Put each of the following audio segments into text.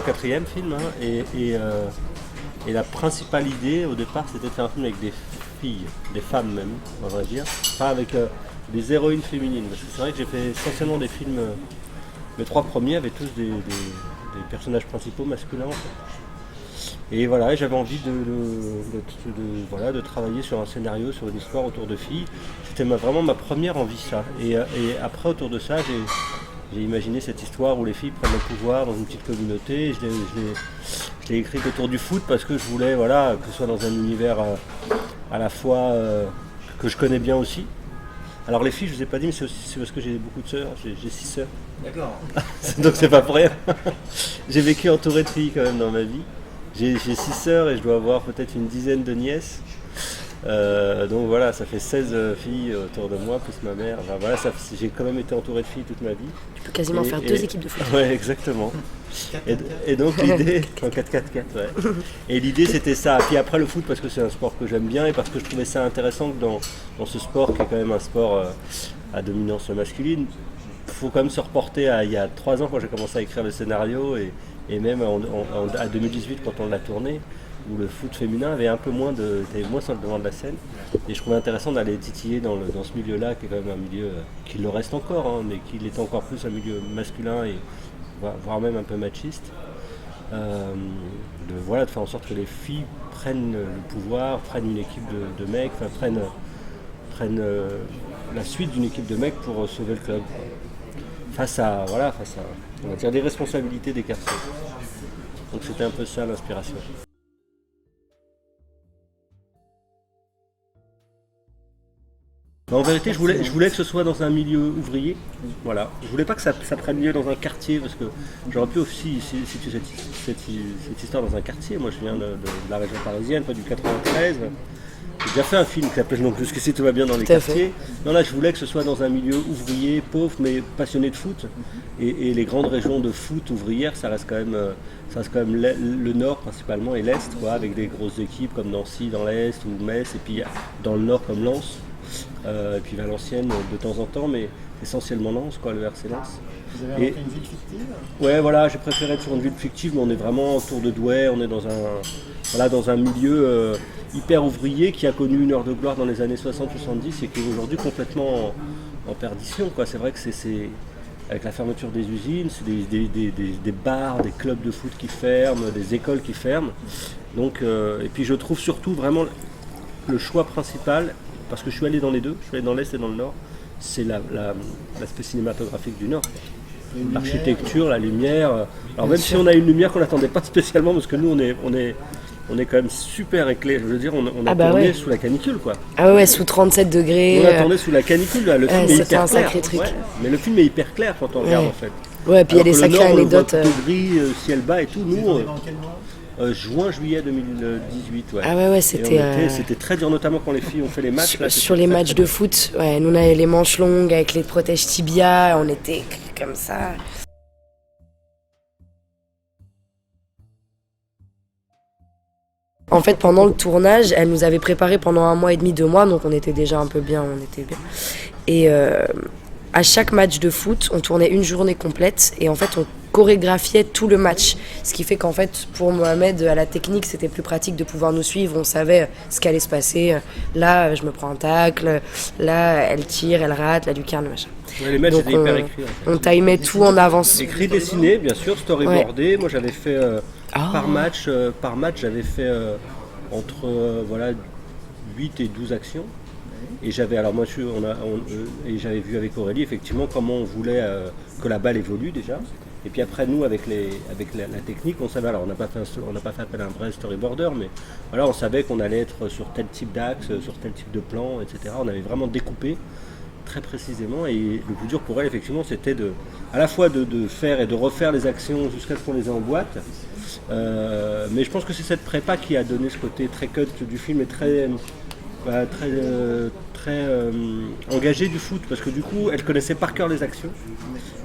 quatrième film, hein, et la principale idée au départ c'était de faire un film avec des filles, des femmes même, on va dire, pas avec des héroïnes féminines, parce que c'est vrai que j'ai fait essentiellement des films, mes 3 premiers avaient tous des personnages principaux masculins en fait. Et voilà, j'avais envie de travailler sur un scénario, sur une histoire autour de filles. C'était vraiment ma première envie, ça. Et après, autour de ça, j'ai imaginé cette histoire où les filles prennent le pouvoir dans une petite communauté. Je l'ai écrite autour du foot parce que je voulais que ce soit dans un univers à la fois que je connais bien aussi. Alors les filles, je ne vous ai pas dit, mais c'est parce que j'ai beaucoup de sœurs, j'ai 6 sœurs. D'accord. Donc c'est pas pour rien. J'ai vécu entouré de filles quand même dans ma vie. J'ai 6 sœurs et je dois avoir peut-être une dizaine de nièces. Donc voilà, ça fait 16 filles autour de moi, plus ma mère. Enfin, voilà, j'ai quand même été entouré de filles toute ma vie. Tu peux quasiment faire 2 équipes de foot. Ouais, exactement. Et donc l'idée, en 4-4-4, ouais. Et l'idée c'était ça. Puis après le foot parce que c'est un sport que j'aime bien et parce que je trouvais ça intéressant que dans ce sport qui est quand même un sport à dominance masculine, il faut quand même se reporter à il y a 3 ans quand j'ai commencé à écrire le scénario et même à 2018 quand on l'a tourné, où le foot féminin avait un peu était moins sur le devant de la scène. Et je trouvais intéressant d'aller titiller dans ce milieu-là, qui est quand même un milieu qui le reste encore, hein, mais qui l'est encore plus un milieu masculin et voire même un peu machiste. De faire en sorte que les filles prennent le pouvoir, prennent une équipe de mecs, prennent la suite d'une équipe de mecs pour sauver le club. Face à on va dire, des responsabilités des garçons. Donc c'était un peu ça l'inspiration. En vérité, je voulais que ce soit dans un milieu ouvrier. Voilà. Je voulais pas que ça prenne lieu dans un quartier, parce que j'aurais pu aussi situer cette histoire dans un quartier. Moi, je viens de la région parisienne, pas du 93. J'ai déjà fait un film qui s'appelle donc Jusqu'ici tout va bien dans les quartiers. Non, là, je voulais que ce soit dans un milieu ouvrier, pauvre, mais passionné de foot. Et les grandes régions de foot ouvrières, ça reste quand même le nord principalement et l'est, avec des grosses équipes comme Nancy dans l'est ou Metz, et puis dans le nord comme Lens. Et puis Valenciennes de temps en temps, mais essentiellement Lens, le RC Lens. Vous avez inventé une ville fictive ? Ouais, voilà, j'ai préféré être sur une ville fictive, mais on est vraiment autour de Douai, on est dans un milieu hyper ouvrier qui a connu une heure de gloire dans les années 60-70 et qui est aujourd'hui complètement en perdition. C'est vrai que c'est avec la fermeture des usines, c'est des bars, des clubs de foot qui ferment, des écoles qui ferment. Donc, et puis je trouve surtout vraiment le choix principal, parce que je suis allé dans les deux, je suis allé dans l'Est et dans le Nord, c'est l'aspect cinématographique du Nord. L'architecture, la lumière. Alors même si on a une lumière qu'on n'attendait pas spécialement, parce que nous on est quand même super éclairé. Je veux dire, on a tourné sous la canicule, quoi. Ah ouais, sous 37 degrés. On a tourné sous la canicule, là. Le film est hyper clair. C'était un sacré truc. Ouais, mais le film est hyper clair quand on regarde en fait. Ouais, puis il y a des sacrées anecdotes. Le gris, ciel bas et tout. Nous, dans quel mois ? Juin-juillet 2018, ouais. Ah ouais, c'était... C'était très dur, notamment quand les filles ont fait les matchs. Sur les matchs de foot, ouais, nous on avait les manches longues avec les protèges tibia, on était comme ça. En fait, pendant le tournage, elle nous avait préparé pendant 1 mois et demi, 2 mois, donc on était déjà un peu bien, on était bien. Et à chaque match de foot, on tournait une journée complète et en fait, on chorégraphiait tout le match. Ce qui fait qu'en fait, pour Mohamed, à la technique, c'était plus pratique de pouvoir nous suivre. On savait ce qui allait se passer. Là, je me prends un tacle. Là, elle tire, elle rate, la lucarne, machin. Ouais, les matchs étaient hyper écrits. En fait. On timait tout en avance. Écrit, dessiné, bien sûr, storyboardé. Ouais. Moi, j'avais fait par match, j'avais fait entre 8 et 12 actions. Et j'avais j'avais vu avec Aurélie effectivement comment on voulait que la balle évolue déjà. Et puis après nous avec la technique, on savait, alors on n'a pas fait appel à un vrai storyboarder, mais voilà, on savait qu'on allait être sur tel type d'axe, sur tel type de plan, etc. On avait vraiment découpé très précisément, et le plus dur pour elle effectivement c'était à la fois de faire et de refaire les actions jusqu'à ce qu'on les ait en boîte. Mais je pense que c'est cette prépa qui a donné ce côté très cut du film et très engagée du foot, parce que du coup elle connaissait par cœur les actions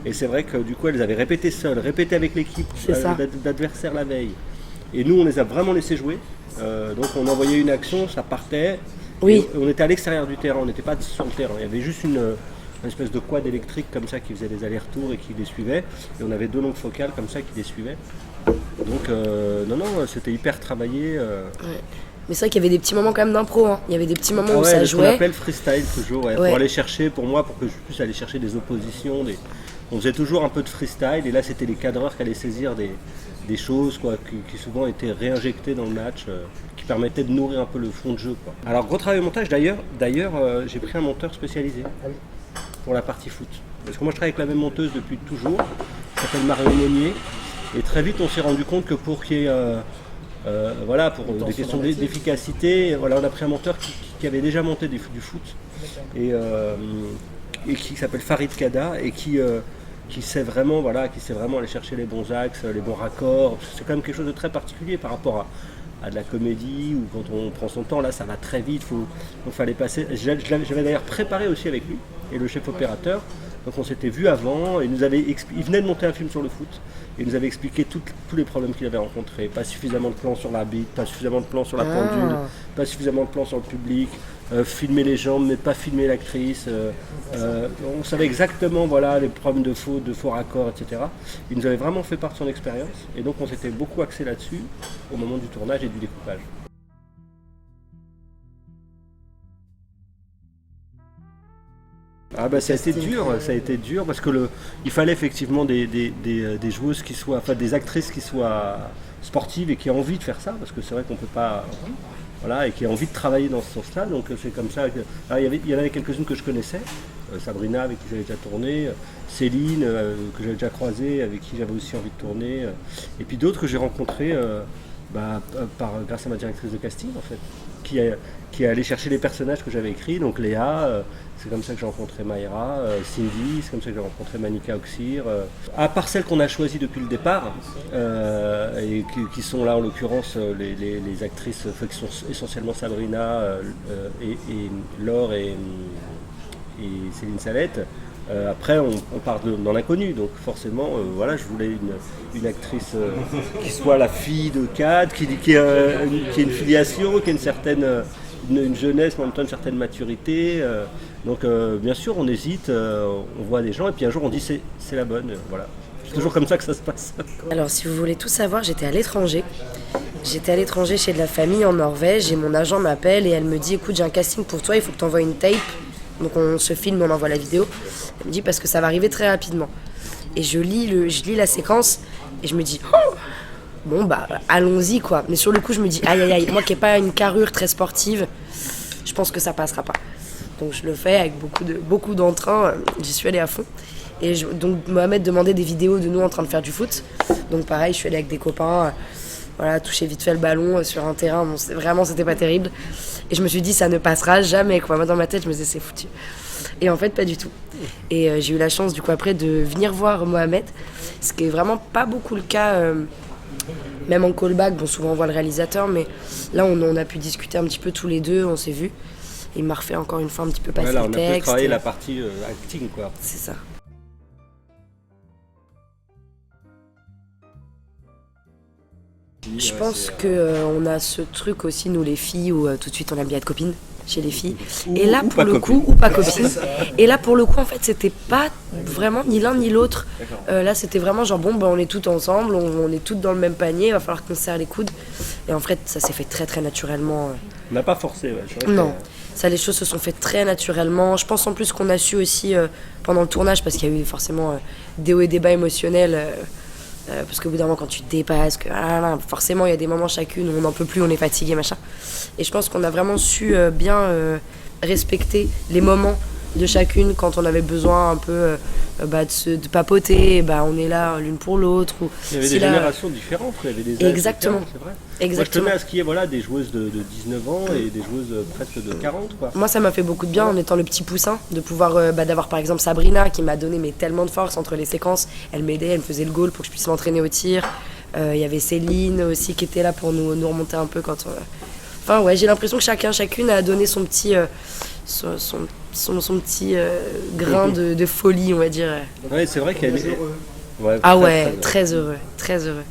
et c'est vrai que du coup elles avaient répété seules, répété avec l'équipe d'adversaires la veille, et nous on les a vraiment laissé jouer, donc on envoyait une action, ça partait, oui. On était à l'extérieur du terrain, on n'était pas sur le terrain, il y avait juste une espèce de quad électrique comme ça qui faisait des allers-retours et qui les suivait, et on avait 2 longues focales comme ça qui les suivaient. Donc non, c'était hyper travaillé. Ouais. Mais c'est vrai qu'il y avait des petits moments quand même d'impro, hein. Il y avait des petits moments où ça Ce qu'on jouait. appelle freestyle toujours, Ouais. pour aller chercher, pour moi, pour que je puisse aller chercher des oppositions. On faisait toujours un peu de freestyle, et là c'était les cadreurs qui allaient saisir des choses quoi, qui souvent étaient réinjectées dans le match, qui permettaient de nourrir un peu le fond de jeu. Quoi. Alors gros travail au montage, d'ailleurs j'ai pris un monteur spécialisé pour la partie foot. Parce que moi je travaille avec la même monteuse depuis toujours, qui s'appelle Marion Monnier, et très vite on s'est rendu compte que pour qu'il y ait voilà, pour des questions d'efficacité, voilà, on a pris un monteur qui avait déjà monté du foot et qui s'appelle Farid Kada et qui sait vraiment aller chercher les bons axes, les bons raccords. C'est quand même quelque chose de très particulier par rapport à de la comédie où quand on prend son temps, là ça va très vite, il fallait passer. J'avais d'ailleurs préparé aussi avec lui et le chef opérateur. Donc on s'était vu avant, il venait de monter un film sur le foot, et il nous avait expliqué tous les problèmes qu'il avait rencontrés. Pas suffisamment de plans sur l'arbitre, pas suffisamment de plans sur la pendule, pas suffisamment de plans sur le public, filmer les jambes mais pas filmer l'actrice. On savait exactement les problèmes de faux raccords, etc. Il nous avait vraiment fait part de son expérience, et donc on s'était beaucoup axé là-dessus au moment du tournage et du découpage. Ah bah ça a été dur parce que il fallait effectivement des joueuses qui soient, enfin des actrices qui soient sportives et qui aient envie de faire ça, parce que c'est vrai qu'on peut pas, voilà, et qui aient envie de travailler dans ce sens-là. Donc c'est comme ça que, alors, il y en avait quelques-unes que je connaissais, Sabrina avec qui j'avais déjà tourné, Céline que j'avais déjà croisée, avec qui j'avais aussi envie de tourner, et puis d'autres que j'ai rencontrées grâce à ma directrice de casting en fait, qui est allée chercher les personnages que j'avais écrits, donc Léa. C'est comme ça que j'ai rencontré Mayra, Cindy, c'est comme ça que j'ai rencontré Manika Oxir. À part celles qu'on a choisies depuis le départ, et qui sont là en l'occurrence les actrices qui sont essentiellement Sabrina, et Laure et Céline Salette. Après on part dans l'inconnu, donc forcément je voulais une actrice qui soit la fille de Cad, qui ait une filiation, qui ait une certaine une jeunesse, mais en même temps une certaine maturité. Donc bien sûr on hésite, on voit des gens et puis un jour on dit c'est la bonne, voilà. C'est toujours comme ça que ça se passe. Alors si vous voulez tout savoir, j'étais à l'étranger. J'étais à l'étranger chez de la famille en Norvège et mon agent m'appelle et elle me dit écoute j'ai un casting pour toi, il faut que tu envoies une tape. Donc on se filme, on envoie la vidéo. Elle me dit parce que ça va arriver très rapidement. Et je lis la séquence et je me dis oh bon bah allons-y quoi. Mais sur le coup je me dis aïe aïe aïe, moi qui n'ai pas une carrure très sportive, je pense que ça passera pas. Donc je le fais avec beaucoup d'entrain, j'y suis allée à fond. Et donc Mohamed demandait des vidéos de nous en train de faire du foot. Donc pareil, je suis allée avec des copains, toucher vite fait le ballon sur un terrain. Bon, c'était pas terrible. Et je me suis dit ça ne passera jamais quoi. Moi dans ma tête je me disais c'est foutu. Et en fait pas du tout. Et j'ai eu la chance du coup après de venir voir Mohamed, ce qui est vraiment pas beaucoup le cas. Même en callback, bon souvent on voit le réalisateur, mais là on a pu discuter un petit peu tous les deux, on s'est vus. Il m'a refait encore une fois un petit peu passer le texte. On a pu travailler la partie acting quoi. C'est ça. Je pense qu'on a ce truc aussi, nous les filles, où tout de suite on aime bien être copines chez les filles. Et là pour le coup, ou pas copines. Et là pour le coup en fait c'était pas vraiment ni l'un ni l'autre. Là c'était vraiment genre bon on est toutes ensemble, on est toutes dans le même panier, il va falloir qu'on se serre les coudes. Et en fait ça s'est fait très très naturellement. On n'a pas forcé, Non. Ça, les choses se sont faites très naturellement. Je pense en plus qu'on a su aussi pendant le tournage, parce qu'il y a eu forcément des hauts et des bas émotionnels, parce qu'au bout d'un moment, quand tu te dépasses, forcément, il y a des moments chacune où on n'en peut plus, on est fatigué, machin. Et je pense qu'on a vraiment su bien respecter les moments de chacune quand on avait besoin un peu de papoter, on est là l'une pour l'autre. Il y avait des générations différentes, il y avait des âges Exactement. C'est vrai. Exactement. Moi je tenais à ce qu'il y ait des joueuses de 19 ans et des joueuses presque de 40 quoi. Moi ça m'a fait beaucoup de bien en étant le petit poussin, de pouvoir d'avoir par exemple Sabrina qui m'a donné tellement de force entre les séquences. Elle m'aidait, elle me faisait le goal pour que je puisse m'entraîner au tir. Il y avait Céline aussi qui était là pour nous remonter un peu quand Enfin j'ai l'impression que chacune a donné son petit son petit grain de folie, on va dire. Ouais, c'est vrai qu'elle est... Ouais, très heureux.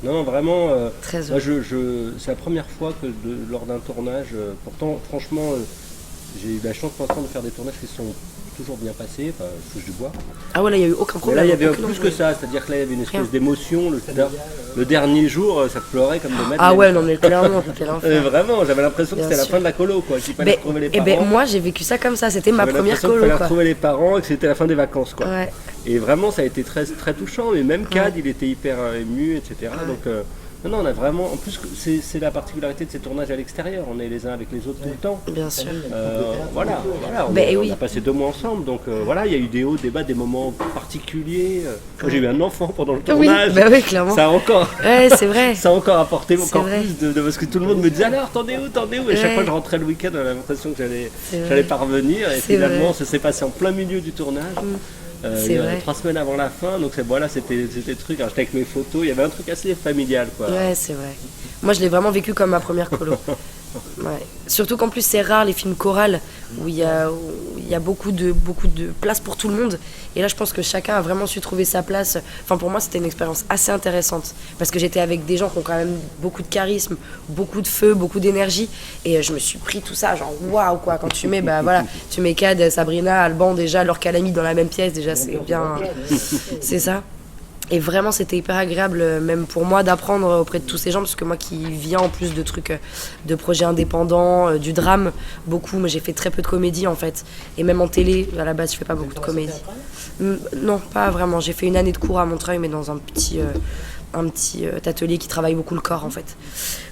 Non, vraiment, très heureux. Moi, c'est la première fois que lors d'un tournage, pourtant, franchement, j'ai eu la chance pour l'instant de faire des tournages qui toujours bien passé, enfin, je touche du bois. Ah ouais, là, il n'y a eu aucun Mais problème. là, il y avait aucune plus que embrouille. ça, c'est-à-dire que là, il y avait une espèce Rien. d'émotion. Le dernier jour, ça pleurait comme de mettre. Ah ouais, non, mais clairement, c'était l'enfer. Vraiment, j'avais l'impression que Bien c'était la sûr. fin de la colo, quoi. Qu'il fallait retrouver les Et parents. moi, j'ai vécu ça comme ça. C'était ma J'avais première l'impression qu'il colo, fallait quoi. retrouver les parents et que c'était la fin des vacances, quoi. Ouais. Et vraiment, ça a été très, très touchant. Mais même Cad, il était hyper ému, etc. Ouais. Donc, non, on a vraiment. En plus, c'est la particularité de ces tournages à l'extérieur. On est les uns avec les autres tout le temps. Bien sûr. Voilà, Ben on oui. a passé 2 mois ensemble, donc voilà, il y a eu des hauts, des bas, des moments particuliers. Moi, j'ai eu un enfant pendant le Oui, tournage. bah oui, clairement. Ça a encore, Ouais, c'est vrai. ça a encore apporté C'est encore vrai. plus parce que tout le monde me disait alors t'en es où Et chaque Ouais. fois que je rentrais le week-end, j'avais l'impression que C'est vrai. j'allais pas revenir. Et C'est finalement, vrai. ça s'est passé en plein milieu du tournage. C'est vrai. 3 semaines avant la fin, donc voilà, c'était le truc. Alors, j'étais avec mes photos, il y avait un truc assez familial, quoi. Ouais, c'est vrai. Moi, je l'ai vraiment vécu comme ma première colo. Ouais. Surtout qu'en plus, c'est rare les films chorales où il y a beaucoup de place pour tout le monde. Et là, je pense que chacun a vraiment su trouver sa place. Enfin, pour moi, c'était une expérience assez intéressante parce que j'étais avec des gens qui ont quand même beaucoup de charisme, beaucoup de feu, beaucoup d'énergie. Et je me suis pris tout ça, genre waouh, quoi. Quand tu mets, bah voilà, tu mets Cad, Sabrina, Alban, déjà, leur Calami dans la même pièce, déjà, c'est bien. C'est ça. Et vraiment, c'était hyper agréable, même pour moi, d'apprendre auprès de tous ces gens, parce que moi qui viens en plus de trucs, de projets indépendants, du drame, beaucoup, mais j'ai fait très peu de comédie en fait. Et même en télé, à la base, je fais pas beaucoup de comédie. Non, pas vraiment. J'ai fait une année de cours à Montreuil, mais dans un petit atelier qui travaille beaucoup le corps en fait.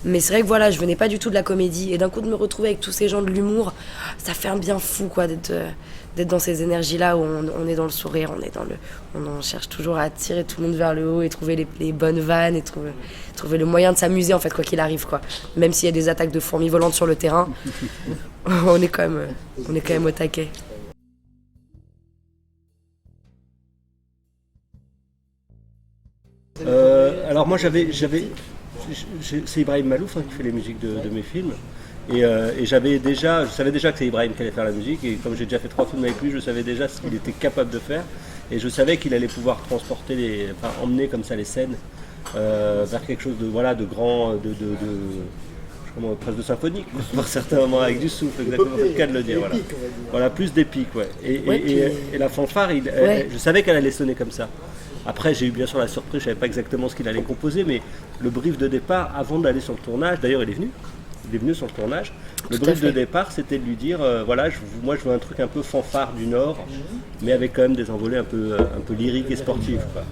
Mais c'est vrai que voilà, je venais pas du tout de la comédie. Et d'un coup, de me retrouver avec tous ces gens de l'humour, ça fait un bien fou quoi, d'être dans ces énergies-là où on est dans le sourire, on cherche toujours à attirer tout le monde vers le haut et trouver les bonnes vannes et trouver le moyen de s'amuser en fait quoi qu'il arrive quoi. Même s'il y a des attaques de fourmis volantes sur le terrain, on est quand même au taquet. Alors moi c'est Ibrahim Malouf qui fait les musiques de mes films. Et je savais déjà que c'est Ibrahim qui allait faire la musique, et comme j'ai déjà fait 3 films avec lui, je savais déjà ce qu'il était capable de faire, et je savais qu'il allait pouvoir emmener comme ça les scènes vers quelque chose de grand, presque de symphonique, par certains moments, avec du souffle, exactement, c'est le cas de le dire. Voilà, plus d'épique, ouais. Et la fanfare, je savais qu'elle allait sonner comme ça. Après, j'ai eu bien sûr la surprise, je savais pas exactement ce qu'il allait composer, mais le brief de départ, avant d'aller sur le tournage, d'ailleurs il est venu sur le tournage. Le brief de départ, c'était de lui dire moi je veux un truc un peu fanfare du Nord, mais avec quand même des envolées un peu lyriques et sportives, quoi.